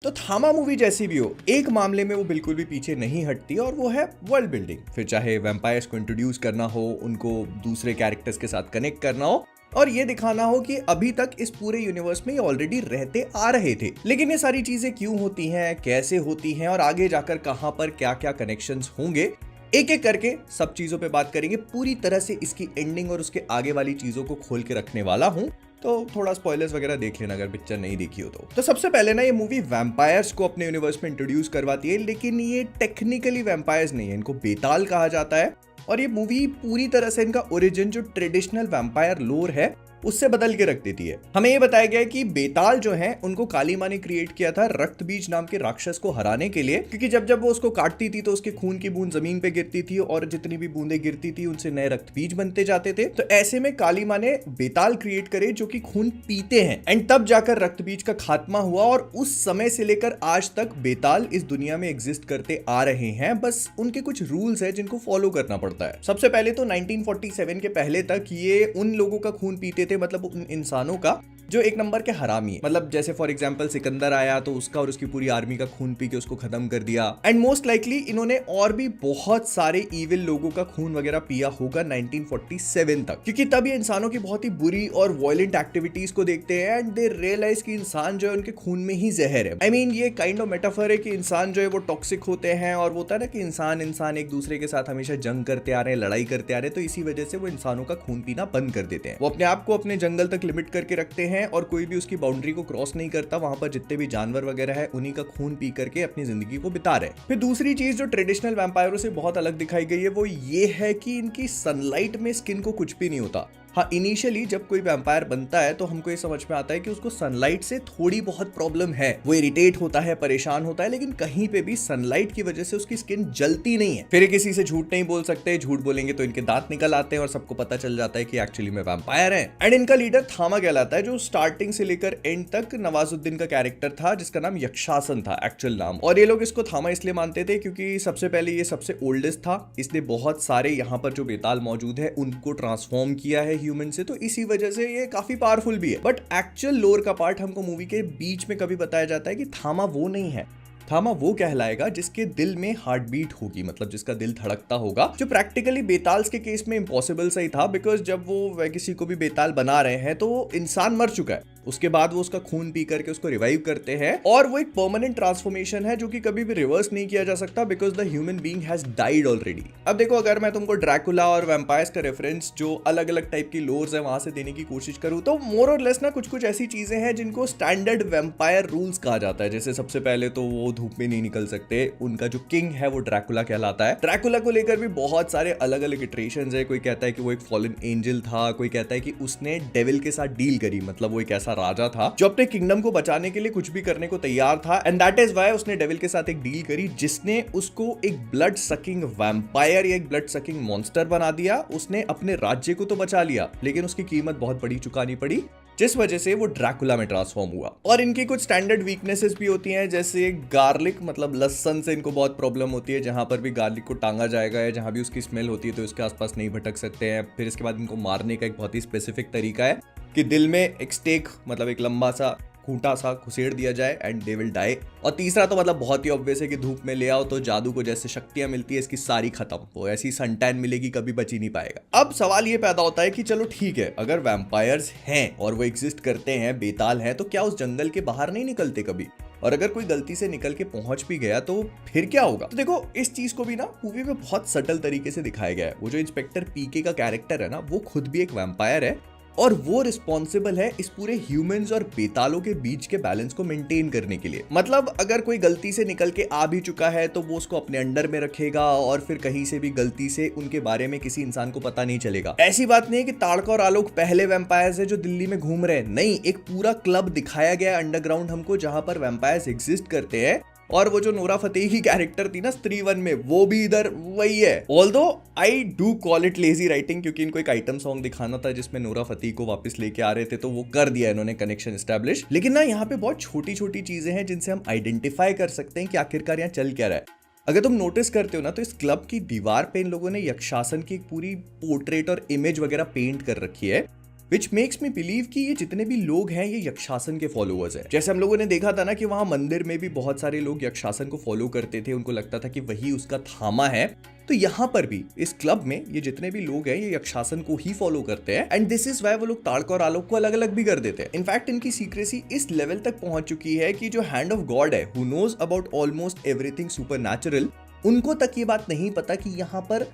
तो थामा मूवी जैसी भी हो, एक मामले में वो बिल्कुल भी पीछे नहीं हटती और वो है वर्ल्ड बिल्डिंग। फिर चाहे वैम्पायर्स को इंट्रोड्यूस करना हो, उनको दूसरे कैरेक्टर्स के साथ कनेक्ट करना हो और ये दिखाना हो कि अभी तक इस पूरे यूनिवर्स में ये ऑलरेडी रहते आ रहे थे। लेकिन ये सारी चीजें क्यों होती हैं, कैसे होती हैं और आगे जाकर कहां पर क्या क्या कनेक्शंस होंगे, एक एक करके सब चीजों पे बात करेंगे। पूरी तरह से इसकी एंडिंग और उसके आगे वाली चीजों को खोल के रखने वाला हूं, तो थोड़ा स्पॉयलर्स वगैरह देख लेना अगर पिक्चर नहीं देखी हो तो सबसे पहले ना, ये मूवी वैम्पायर्स को अपने यूनिवर्स में इंट्रोड्यूस करवाती है, लेकिन ये टेक्निकली वैम्पायर्स नहीं है, इनको बेताल कहा जाता है। और ये मूवी पूरी तरह से इनका ओरिजिन जो ट्रेडिशनल वैम्पायर लोर है उससे बदल के रख देती है। हमें ये बताया गया है कि बेताल जो है उनको काली माँ ने क्रिएट किया था रक्त बीज नाम के राक्षस को हराने के लिए, क्योंकि जब जब वो उसको काटती थी तो उसके खून की बूंद जमीन पे गिरती थी और जितनी भी बूंदें गिरती थी उनसे नए रक्त बीज बनते जाते थे। तो ऐसे में काली माँ ने बेताल क्रिएट करे जो कि खून पीते हैं, एंड तब जाकर रक्त बीज का खात्मा हुआ और उस समय से लेकर आज तक बेताल इस दुनिया में एग्जिस्ट करते आ रहे हैं। बस उनके कुछ रूल्स है जिनको फॉलो करना पड़ता है। सबसे पहले तो 1947 के पहले तक ये उन लोगों का खून पीते थे, मतलब उन इंसानों का जो एक नंबर के हरामी है। मतलब जैसे फॉर एग्जांपल सिकंदर आया तो उसका और उसकी पूरी आर्मी का खून पी के उसको खत्म कर दिया। एंड मोस्ट लाइकली इन्होंने और भी बहुत सारे इविल लोगों का खून वगैरह पिया होगा 1947 तक, क्योंकि तब ये इंसानों की बहुत ही बुरी और वायलेंट एक्टिविटीज को देखते हैं एंड दे रियलाइज कि इंसान जो है उनके खून में ही जहर है। आई मीन ये काइंड ऑफ मेटाफर है कि इंसान जो है वो टॉक्सिक होते हैं और वो होता है ना कि इंसान एक दूसरे के साथ हमेशा जंग करते आ रहे हैं, लड़ाई करते आ रहे हैं, तो इसी वजह से वो इंसानों का खून पीना बंद कर देते हैं। वो अपने आप को अपने जंगल तक लिमिट करके रखते हैं और कोई भी उसकी बाउंड्री को क्रॉस नहीं करता। वहां पर जितने भी जानवर वगैरह है उन्हीं का खून पी करके अपनी जिंदगी को बिता रहे हैं। फिर दूसरी चीज जो ट्रेडिशनल वैम्पायरों से बहुत अलग दिखाई गई है वो ये है कि इनकी सनलाइट में स्किन को कुछ भी नहीं होता। हाँ, इनिशियली जब कोई वैम्पायर बनता है तो हमको ये समझ में आता है कि उसको सनलाइट से थोड़ी बहुत प्रॉब्लम है, वो इरिटेट होता है, परेशान होता है, लेकिन कहीं पे भी सनलाइट की वजह से उसकी स्किन जलती नहीं है। फिर किसी से झूठ नहीं बोल सकते, झूठ बोलेंगे तो इनके दांत निकल आते हैं और सबको पता चल जाता है कि एक्चुअली में वैम्पायर है। एंड इनका लीडर थामा कहलाता है, जो स्टार्टिंग से लेकर एंड तक नवाजुद्दीन का कैरेक्टर था, जिसका नाम यक्षासन था एक्चुअल नाम। और ये लोग इसको थामा इसलिए मानते थे क्योंकि सबसे पहले ये सबसे ओल्डेस्ट था, इसने बहुत सारे यहाँ पर जो बेताल मौजूद है उनको ट्रांसफॉर्म किया है ह्यूमन से, तो इसी वजह से ये काफी पावरफुल भी है। बट एक्चुअल लोर का पार्ट हमको मूवी के बीच में कभी बताया जाता है कि थामा वो नहीं है। थामा वो कहलाएगा जिसके दिल में हार्ट बीट होगी, मतलब जिसका दिल धड़कता होगा, जो प्रैक्टिकली बेताल्स के केस में इम्पॉसिबल सही था, बिकॉज जब वो किसी को भी बेताल बना रहे हैं तो वो इंसान मर चुका है, उसके बाद वो उसका खून पी करके उसको रिवाइव करते हैं और वो एक परमानेंट ट्रांसफॉर्मेशन है जो कि कभी भी रिवर्स नहीं किया जा सकता, because the human being has died already. अब देखो, अगर मैं तुमको ड्रैकुला और वैम्पायर्स का रेफरेंस जो अलग अलग टाइप की लोर्स है वहां से देने की कोशिश करूं, तो मोर और लेस ना कुछ ऐसी चीजें हैं जिनको स्टैंडर्ड वैम्पायर रूल्स कहा जाता है। जैसे सबसे पहले तो वो धूप में नहीं निकल सकते, उनका जो किंग है वो ड्रैकुला कहलाता है। ड्रैकुला को लेकर भी बहुत सारे अलग अलग इटरेशंस है। कोई कहता है कि वो एक फॉलन एंजल था, कोई कहता है कि उसने डेविल के साथ डील करी, मतलब वो एक ऐसा राजा था जो अपने किंगडम को बचाने के लिए कुछ भी करने को तैयार था, एंड दैट इज व्हाई उसने डेविल के साथ एक डील करी जिसने उसको एक ब्लड सकिंग वैम्पायर या एक ब्लड सकिंग मॉन्स्टर बना दिया। उसने अपने राज्य को तो बचा लिया, लेकिन उसकी कीमत बहुत बड़ी चुकानी पड़ी, जिस वजह से वो ड्रैकुला में ट्रांसफॉर्म हुआ। और इनकी कुछ स्टैंडर्ड वीकनेसेस भी होती हैं, जैसे गार्लिक, मतलब लहसुन से इनको बहुत प्रॉब्लम होती है। जहां पर भी गार्लिक को टांगा जाएगा या जहां भी उसकी स्मेल होती है तो इसके आसपास नहीं भटक सकते हैं। फिर इसके बाद इनको मारने का एक बहुत ही स्पेसिफिक तरीका है कि दिल में एक स्टेक, मतलब एक लंबा सा खूंटा सा घुसेड़ दिया जाए एंड दे विल डाई। और तीसरा तो मतलब बहुत ही ऑब्वियस है कि धूप में ले आओ तो जादू को जैसे शक्तियां मिलती है इसकी सारी खत्म, वो ऐसी सनटैन मिलेगी, कभी बच ही नहीं पाएगा। अब सवाल ये पैदा होता है कि चलो ठीक है, अगर वैम्पायर्स हैं और वो एग्जिस्ट करते हैं, बेताल हैं, तो क्या उस जंगल के बाहर नहीं निकलते कभी? और अगर कोई गलती से निकल के पहुंच भी गया तो फिर क्या होगा? तो देखो, इस चीज को भी ना मूवी में बहुत सटल तरीके से दिखाया गया है। वो जो इंस्पेक्टर पीके का कैरेक्टर है ना, वो खुद भी एक वैम्पायर है और वो रिस्पॉन्सिबल है इस पूरे ह्यूमंस और बेतालों के बीच के बैलेंस को मेंटेन करने के लिए। मतलब अगर कोई गलती से निकल के आ भी चुका है तो वो उसको अपने अंडर में रखेगा और फिर कहीं से भी गलती से उनके बारे में किसी इंसान को पता नहीं चलेगा। ऐसी बात नहीं है कि ताड़का और आलोक पहले वैम्पायर्स है जो दिल्ली में घूम रहे हैं, नहीं, एक पूरा क्लब दिखाया गया अंडरग्राउंड हमको जहां पर वैम्पायर्स एग्जिस्ट करते हैं। और वो जो नोरा फतेही की कैरेक्टर थी ना स्त्री वन में, वो भी इधर वही है। Although I do call it lazy writing, क्योंकि इनको एक आइटम सॉन्ग दिखाना था जिसमें नोरा फतेही को वापस लेके आ रहे थे, तो वो कर दिया इन्होंने कनेक्शन एस्टैब्लिश। लेकिन ना यहाँ पे बहुत छोटी छोटी चीजें हैं जिनसे हम आइडेंटिफाई कर सकते हैं कि आखिरकार यहाँ चल क्या रहा है। अगर तुम नोटिस करते हो ना, तो इस क्लब की दीवार पे इन लोगों ने यक्षासन की एक पूरी पोर्ट्रेट और इमेज वगैरह पेंट कर रखी है। विच मेक्स मी बिलीव कि ये जितने भी लोग हैं ये यक्षासन के फॉलोअर्स हैं। जैसे हम लोगों ने देखा था ना कि वहां मंदिर में भी बहुत सारे लोग यक्षासन को फॉलो करते थे, उनको लगता था कि वही उसका थामा है। तो यहाँ पर भी इस क्लब में ये जितने भी लोग हैं ये यक्षासन को ही फॉलो करते हैं एंड दिस इज वाई वो लोग ताड़का और आलोक को अलग अलग भी कर देते हैं। इनफैक्ट इनकी सीक्रेसी इस लेवल तक पहुंच चुकी है कि जो हैंड ऑफ गॉड है, who knows about almost everything supernatural, उनको तक ये बात नहीं पता कि यहाँ पर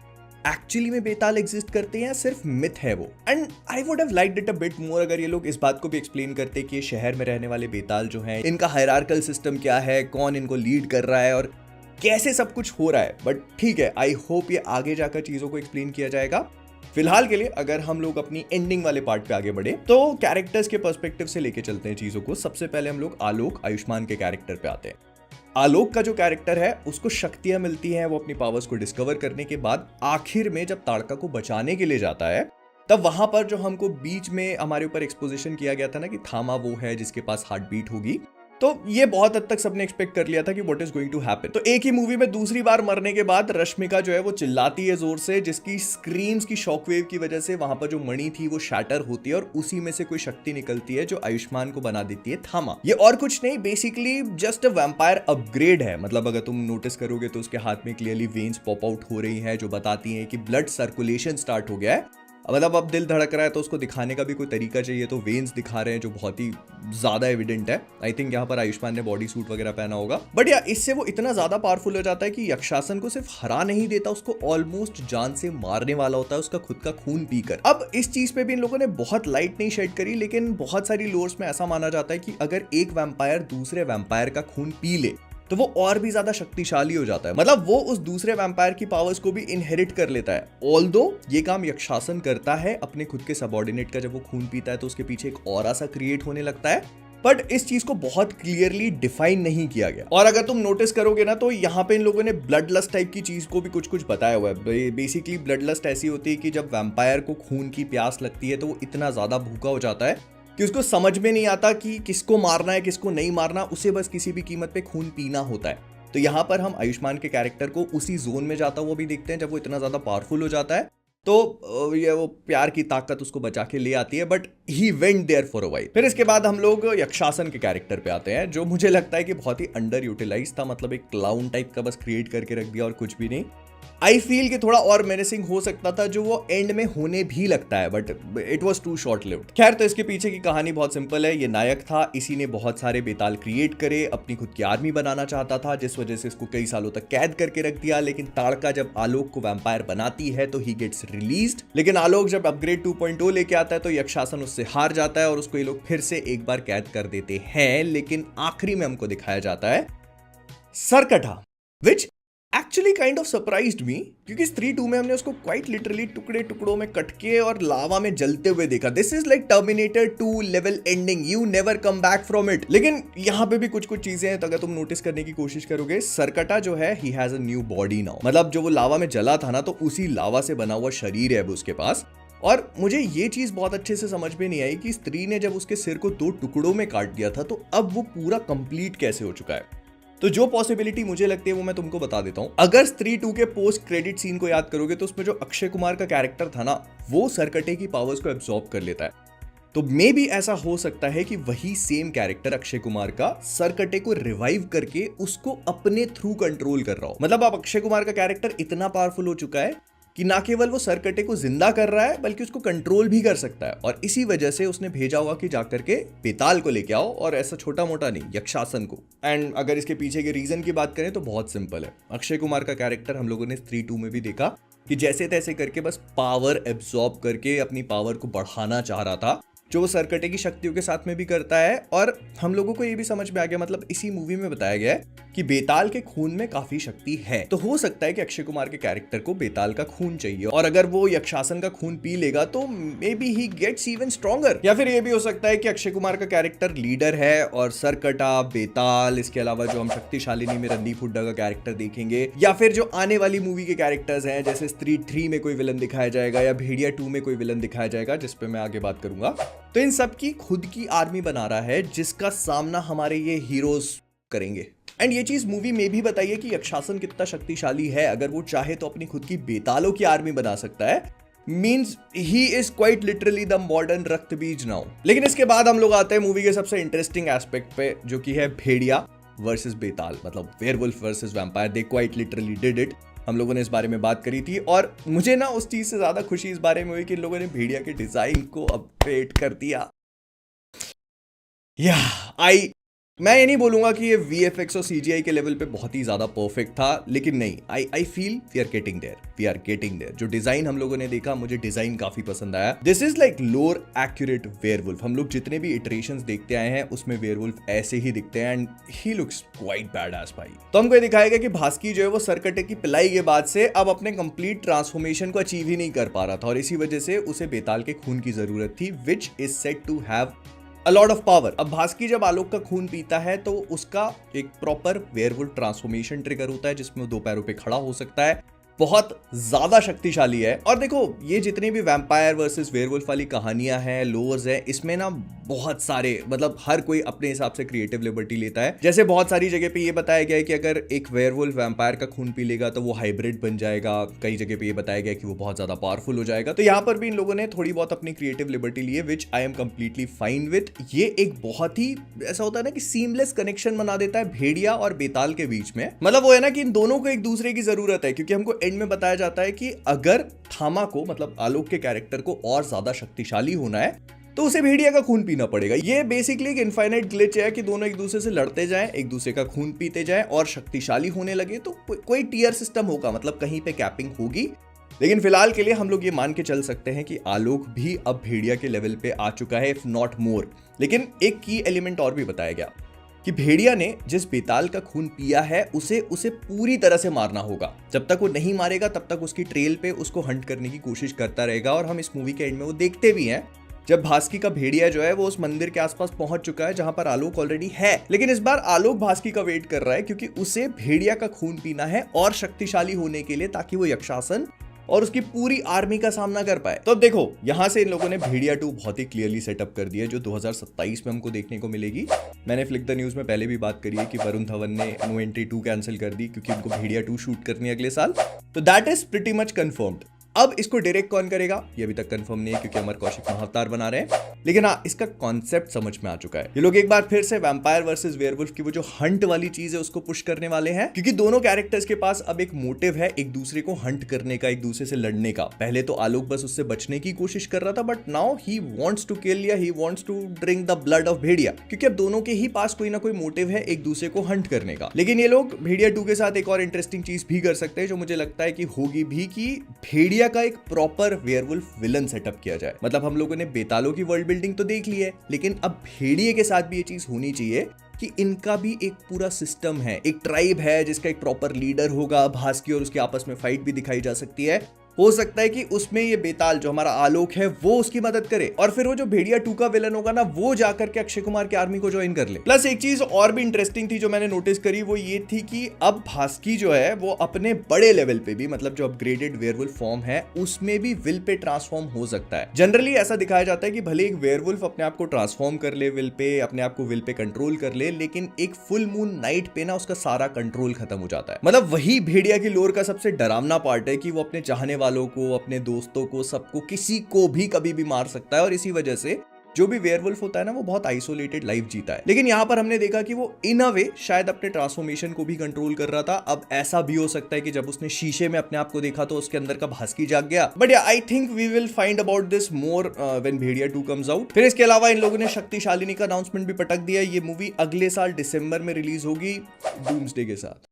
एक्चुअली में बेताल एग्जिस्ट करते हैं या सिर्फ मिथ है वो। And I would have liked it a bit more अगर ये लोग इस बात को भी एक्सप्लेन करते कि शहर में रहने वाले बेताल जो हैं इनका हायरार्कल सिस्टम क्या है, कौन इनको लीड कर रहा है और कैसे सब कुछ हो रहा है। बट ठीक है, आई होप ये आगे जाकर चीजों को एक्सप्लेन किया जाएगा। फिलहाल के लिए अगर हम लोग अपनी एंडिंग वाले पार्ट पे आगे बढ़े तो कैरेक्टर्स के पर्सपेक्टिव से लेके चलते हैं चीजों को। सबसे पहले हम लोग आलोक आयुष्मान के कैरेक्टर पे आते हैं। आलोक का जो कैरेक्टर है उसको शक्तियां मिलती हैं, वो अपनी पावर्स को डिस्कवर करने के बाद आखिर में जब ताड़का को बचाने के लिए जाता है तब वहां पर जो हमको बीच में हमारे ऊपर एक्सपोजिशन किया गया था ना कि थामा वो है जिसके पास हार्ट बीट होगी, तो ये बहुत हद तक सबने एक्सपेक्ट कर लिया था कि what is going to happen. तो एक ही मूवी में दूसरी बार मरने के बाद रश्मिका जो है वो चिल्लाती है जोर से, जिसकी स्क्रीम्स की शॉकवेव की वजह से वहां पर जो मणि थी वो शैटर होती है और उसी में से कोई शक्ति निकलती है जो आयुष्मान को बना देती है थामा। ये और कुछ नहीं, basically just a vampire upgrade है। मतलब अगर तुम नोटिस करोगे तो उसके हाथ में क्लियरली वेन्स पॉप आउट हो रही हैं जो बताती हैं कि ब्लड सर्कुलेशन स्टार्ट हो गया है। मतलब अब दिल धड़क रहा है तो उसको दिखाने का भी कोई तरीका चाहिए, तो वेन्स दिखा रहे हैं जो बहुत ही ज्यादा एविडेंट है। आई थिंक यहाँ पर आयुष्मान ने बॉडी सूट वगैरह पहना होगा। बट या इससे वो इतना ज्यादा पावरफुल हो जाता है कि यक्षासन को सिर्फ हरा नहीं देता, उसको ऑलमोस्ट जान से मारने वाला होता है उसका खुद का खून पीकर। अब इस चीज पे भी इन लोगों ने बहुत लाइट नहीं शेड करी, लेकिन बहुत सारी लोर्स में ऐसा माना जाता है कि अगर एक वैम्पायर दूसरे वैम्पायर का खून पी ले तो वो और भी ज्यादा शक्तिशाली हो जाता है। मतलब वो उस दूसरे वैम्पायर की पावर्स को भी इनहेरिट कर लेता है। ऑल्दो ये काम यक्षासन करता है अपने खुद के सबऑर्डिनेट का, जब वो खून पीता है तो उसके पीछे एक ऑरा सा क्रिएट होने लगता है, बट इस चीज को बहुत क्लियरली डिफाइन नहीं किया गया। और अगर तुम नोटिस करोगे ना तो यहाँ पे इन लोगों ने ब्लड लस्ट टाइप की चीज को भी कुछ कुछ बताया हुआ है। बेसिकली ब्लड लस्ट ऐसी होती है कि जब वैम्पायर को खून की प्यास लगती है तो वो इतना ज्यादा भूखा हो जाता है कि उसको समझ में नहीं आता कि किसको मारना है किसको नहीं मारना, उसे बस किसी भी कीमत पे खून पीना होता है। तो यहाँ पर हम आयुष्मान के कैरेक्टर को उसी जोन में जाता हुआ भी देखते हैं जब वो इतना ज्यादा पावरफुल हो जाता है तो ये वो प्यार की ताकत उसको बचा के ले आती है, but he went there for a while. फिर इसके बाद हम लोग यक्षासन के कैरेक्टर पे आते हैं जो मुझे लगता है कि बहुत ही अंडर यूटिलाइज था। मतलब एक क्लाउन टाइप का बस क्रिएट करके रख दिया और कुछ भी नहीं। आई फील कि थोड़ा और मेनेसिंग हो सकता था जो वो एंड में होने भी लगता है, but it was too short lived. खैर, तो इसके पीछे की कहानी बहुत सिंपल है। ये नायक था, इसी ने बहुत सारे बेताल क्रिएट करे, अपनी खुद की आर्मी बनाना चाहता था जिस वजह से इसको कई सालों तक कैद करके रख दिया। लेकिन ताड़का जब आलोक को वैम्पायर बनाती है तो ही गेट्स रिलीज्ड। लेकिन आलोक जब अपग्रेड 2.0 लेके आता है तो यक्षासन उससे हार जाता है और उसको ये लोग फिर से एक बार कैद कर देते हैं। लेकिन आखिरी में हमको दिखाया जाता है Sarkata, which actually kind of surprised me, क्योंकि स्त्री 2 में हमने उसको क्वाइट लिटरली टुकड़े टुकड़ों में कट के और लावा में जलते हुए देखा। This is like terminator 2 level ending, you never come back from it. लेकिन यहाँ पे भी कुछ कुछ चीजें हैं, तो अगर तुम नोटिस करने की कोशिश करोगे, सरकटा जो है he has a new body now. मतलब जो वो लावा में जला था ना, तो उसी लावा से बना हुआ शरीर है अब उसके पास। और मुझे ये चीज बहुत अच्छे से समझ में नहीं आई कि स्त्री ने जब उसके सिर को 2 टुकड़ों में काट दिया था तो अब वो पूरा कंप्लीट कैसे हो चुका है। तो जो पॉसिबिलिटी मुझे लगती है वो मैं तुमको बता देता हूं। अगर स्त्री 2 के पोस्ट क्रेडिट सीन को याद करोगे तो उसमें जो अक्षय कुमार का कैरेक्टर था ना, वो सरकटे की पावर्स को एब्सॉर्ब कर लेता है। तो मे भी ऐसा हो सकता है कि वही सेम कैरेक्टर अक्षय कुमार का सरकटे को रिवाइव करके उसको अपने थ्रू कंट्रोल कर रहा हो। मतलब अब अक्षय कुमार का कैरेक्टर इतना पावरफुल हो चुका है कि ना केवल वो सरकटे को जिंदा कर रहा है बल्कि उसको कंट्रोल भी कर सकता है। और इसी वजह से उसने भेजा होगा कि जाकर के बेताल को लेके आओ, और ऐसा छोटा मोटा नहीं, यक्षासन को। एंड अगर इसके पीछे के रीजन की बात करें तो बहुत सिंपल है। अक्षय कुमार का कैरेक्टर हम लोगों ने स्त्री 2 में भी देखा कि जैसे तैसे करके बस पावर एब्सॉर्ब करके अपनी पावर को बढ़ाना चाह रहा था, जो वो सरकटे की शक्तियों के साथ में भी करता है। और हम लोगों को ये भी समझ में आ गया, मतलब इसी मूवी में बताया गया है कि बेताल के खून में काफी शक्ति है। तो हो सकता है कि अक्षय कुमार के कैरेक्टर को बेताल का खून चाहिए, और अगर वो यक्षासन का खून पी लेगा तो maybe he gets even stronger. या फिर ये भी हो सकता है कि अक्षय कुमार का कैरेक्टर लीडर है और सरकटा, बेताल, इसके अलावा जो हम शक्तिशालिनी में रणदीप हुड्डा का कैरेक्टर देखेंगे, या फिर जो आने वाली मूवी के कैरेक्टर्स हैं, जैसे स्त्री 3 में कोई विलन दिखाया जाएगा या भेड़िया 2 में कोई विलन दिखाया जाएगा, जिसपे मैं आगे बात करूंगा। तो इन सब की खुद की आर्मी बना रहा है जिसका सामना हमारे ये हीरोज करेंगे। एंड ये चीज मूवी में भी बताइए कि यक्षासन कितना शक्तिशाली है। अगर वो चाहे तो अपनी खुद की बेतालों की आर्मी बना सकता है। Means he is quite literally the modern Raktabeej now. लेकिन इसके बाद हम लोग आते हैं मूवी के सबसे इंटरेस्टिंग एस्पेक्ट पे, जो कि है भेड़िया वर्सेस बेताल, मतलब werewolf versus vampire. They quite literally did it. हम लोगों ने इस बारे में बात करी थी और मुझे ना उस चीज से ज्यादा खुशी इस बारे में हुई कि इन लोगों ने भेड़िया के डिजाइन को अपडेट कर दिया। मैं ये नहीं बोलूंगा कि ये VFX और CGI के लेवल पे बहुत ही ज्यादा परफेक्ट था, लेकिन नहीं, I feel we are getting there. जो डिजाइन हम लोगों ने देखा, मुझे डिजाइन काफी पसंद आया। This is like lore accurate werewolf. हम लोग जितने भी इटरेशंस देखते आए हैं उसमें वेयरवुल्फ ऐसे ही दिखते हैं and he looks quite badass भाई। तो हमको ये दिखाया गया कि भास्की जो है वो सरकटे की पिलाई के बाद से अब अपने कंप्लीट ट्रांसफॉर्मेशन को अचीव ही नहीं कर पा रहा था और इसी वजह से उसे बेताल के खून की जरूरत थी, which is said to have A lot of power। अब भास्की जब आलोक का खून पीता है तो उसका एक प्रॉपर वेयरवुल्फ ट्रांसफॉर्मेशन ट्रिगर होता है जिसमें वो 2 पैरों पे खड़ा हो सकता है। बहुत ज्यादा शक्तिशाली है। और देखो, ये जितनी भी वैम्पायर वर्सेस वेयरवुल्फ वाली कहानियां हैं, लोर्स हैं, इसमें ना बहुत सारे, मतलब हर कोई अपने हिसाब से क्रिएटिव लिबर्टी लेता है। जैसे बहुत सारी जगह पे ये बताया गया है कि अगर एक वेयरवुल्फ वैम्पायर का खून पी लेगा तो वो हाइब्रिड बन जाएगा। कई जगह पे ये बताया गया कि वो बहुत ज्यादा पावरफुल हो जाएगा। तो यहाँ पर भी इन लोगों ने थोड़ी बहुत अपनी क्रिएटिव लिबर्टी ली है, which I am completely fine with. ये एक बहुत ही ऐसा होता है ना कि सीमलेस कनेक्शन बना देता है भेड़िया और बेताल के बीच में। मतलब वो है ना कि इन दोनों को एक दूसरे की जरूरत है, क्योंकि हमको एंड में बताया जाता है कि अगर थामा को, मतलब आलोक के कैरेक्टर को और ज्यादा शक्तिशाली होना है तो उसे भेड़िया का खून पीना पड़ेगा। ये बेसिकली एक इनफाइनाइट ग्लिच है कि दोनों एक दूसरे से लड़ते जाएं, एक दूसरे का खून पीते जाएं और शक्तिशाली होने लगे तो कोई टीयर सिस्टम होगा, मतलब कहीं पे कैपिंग होगी। लेकिन फिलहाल के लिए हम लोग ये मान के चल सकते हैं कि आलोक भी अब भेड़िया के लेवल पे आ चुका है, इफ नॉट मोर। लेकिन एक की एलिमेंट और भी बताया गया कि भेड़िया ने जिस बेताल का खून पिया है उसे पूरी तरह से मारना होगा। जब तक वो नहीं मारेगा तब तक उसकी ट्रेल पे उसको हंट करने की कोशिश करता रहेगा। और हम इस मूवी के एंड में वो देखते भी हैं जब भास्की का भेड़िया जो है वो उस मंदिर के आसपास पहुंच चुका है जहां पर आलोक ऑलरेडी है। लेकिन इस बार आलोक भास्की का वेट कर रहा है क्योंकि उसे भेड़िया का खून पीना है और शक्तिशाली होने के लिए, ताकि वो यक्षासन और उसकी पूरी आर्मी का सामना कर पाए। तो अब देखो, यहां से इन लोगों ने भेड़िया 2 बहुत ही क्लियरली सेटअप कर दिया, जो 2027 में हमको देखने को मिलेगी। मैंने फ्लिक द न्यूज में पहले भी बात करी है कि वरुण धवन ने नो एंट्री 2 कैंसिल कर दी क्योंकि उनको भेड़िया 2 शूट करनी है अगले साल। तो that is pretty much confirmed. अब इसको डायरेक्ट कौन करेगा ये अभी तक कंफर्म नहीं है क्योंकि अमर कौशिक महाअवतार बना रहे हैं। लेकिन हाँ, इसका कॉन्सेप्ट समझ में आ चुका है। ये लोग एक बार फिर से वैम्पायर वर्सेस वेयरवुल्फ की वो जो हंट वाली चीज है उसको पुश करने वाले हैं, क्योंकि दोनों कैरेक्टर्स के पास अब एक मोटिव है एक दूसरे को हंट करने का, एक दूसरे से लड़ने का। पहले तो आलोक बस उससे बचने की कोशिश कर रहा था, but now he wants to kill या he wants to drink the blood of Bhediya, क्योंकि अब दोनों के ही पास कोई ना कोई मोटिव है एक दूसरे को हंट करने का। लेकिन ये लोग भेड़िया 2 के साथ एक और इंटरेस्टिंग चीज भी कर सकते हैं, जो मुझे लगता है कि होगी भी, कि भेड़िया का एक प्रॉपर वेयरवुल्फ विलन सेटअप किया जाए। मतलब हम लोगों ने बेतालों की वर्ल्ड बिल्डिंग तो देख ली है, लेकिन अब भेड़िए के साथ भी ये चीज होनी चाहिए कि इनका भी एक पूरा सिस्टम है, एक ट्राइब है जिसका एक प्रॉपर लीडर होगा। भास्की और उसकी आपस में फाइट भी दिखाई जा सकती है। हो सकता है कि उसमें ये बेताल जो हमारा आलोक है वो उसकी मदद करे और फिर वो जो भेड़िया 2 का विलन होगा ना वो जाकर के अक्षय कुमार की आर्मी को ज्वाइन कर ले। प्लस एक चीज और भी इंटरेस्टिंग थी जो मैंने नोटिस करी, वो ये थी कि अब भास्की जो है वो अपने बड़े लेवल पे भी, मतलब जो अपग्रेडेड वेयरवुल्फ फॉर्म है उसमें भी विल पे ट्रांसफॉर्म हो सकता है। जनरली ऐसा दिखाया जाता है कि भले एक वेयरवुल्फ अपने आप को ट्रांसफॉर्म कर ले विल पे, अपने आप को विल पे कंट्रोल कर ले, लेकिन एक फुल मून नाइट पे ना उसका सारा कंट्रोल खत्म हो जाता है। मतलब वही भेड़िया की लोर का सबसे डरावना पार्ट है कि वो अपने चाहने वालों को, अपने दोस्तों को, सबको, किसी को भी कभी भी मार सकता है। और इसी वजह से जो भी वेयरवुल्फ होता है ना वो बहुत आइसोलेटेड लाइफ जीता है। लेकिन यहां पर हमने देखा कि वो इन अ वे शायद अपने ट्रांसफॉर्मेशन को भी कंट्रोल कर रहा था। अब ऐसा भी हो सकता है कि जब उसने शीशे में अपने आप को देखा तो उसके अंदर का भास्की जाग गया। But yeah I think we will find about this more when Bhediya 2 comes out. फिर इसके अलावा इन लोगों ने शक्तिशालिनी का अनाउंसमेंट भी पटक दिया। ये मूवी अगले साल दिसंबर में रिलीज होगी डूम्सडे के साथ।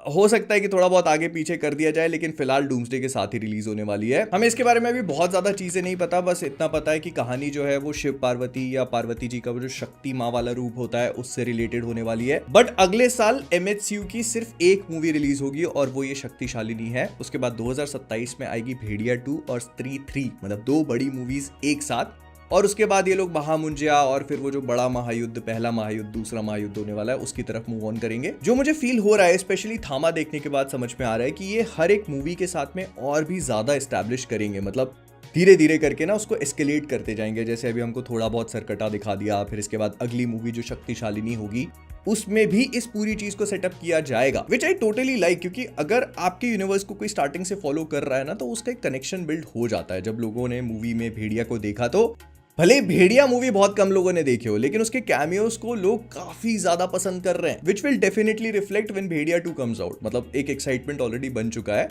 हो सकता है कि थोड़ा बहुत आगे पीछे कर दिया जाए, लेकिन फिलहाल डूम्सडे के साथ ही रिलीज होने वाली है। हमें इसके बारे में भी बहुत ज्यादा चीजें नहीं पता, बस इतना पता है कि कहानी जो है वो शिव पार्वती या पार्वती जी का वो जो शक्ति माँ वाला रूप होता है उससे रिलेटेड होने वाली है। बट अगले साल MHCU की सिर्फ एक मूवी रिलीज होगी और वो ये शक्तिशालिनी है। उसके बाद 2027 में आएगी भेड़िया 2 और स्त्री 3, मतलब 2 बड़ी मूवीज एक साथ। और उसके बाद ये लोग महामुंजिया और फिर वो जो बड़ा महायुद्ध, पहला महायुद्ध, दूसरा महायुद्ध होने वाला है उसकी तरफ मूव ऑन करेंगे। जो मुझे फील हो रहा है, स्पेशली थामा देखने के बाद समझ में आ रहा है कि ये हर एक मूवी के साथ में और भी ज्यादा एस्टैब्लिश करेंगे। मतलब धीरे धीरे करके ना उसको एस्केलेट करते जाएंगे। जैसे अभी हमको थोड़ा बहुत सरकटा दिखा दिया, फिर इसके बाद अगली मूवी जो शक्तिशालिनी होगी उसमें भी इस पूरी चीज को सेटअप किया जाएगा, विच आई टोटली लाइक, क्योंकि अगर आपके यूनिवर्स को कोई स्टार्टिंग से फॉलो कर रहा है ना, तो उसका एक कनेक्शन बिल्ड हो जाता है। जब लोगों ने मूवी में भेड़िया को देखा, तो भले भेड़िया मूवी बहुत कम लोगों ने देखी हो, लेकिन उसके कैमियोस को लोग काफी ज्यादा पसंद कर रहे हैं, which will definitely reflect when Bhediya 2 comes out. मतलब एक एक्साइटमेंट ऑलरेडी बन चुका है,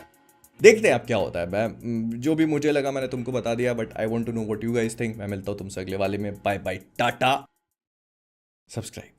देखते हैं अब क्या होता है। मैं जो भी मुझे लगा मैंने तुमको बता दिया, but I want to know what you guys think. मैं मिलता हूं तुमसे अगले वाले में। Bye bye, tata, subscribe.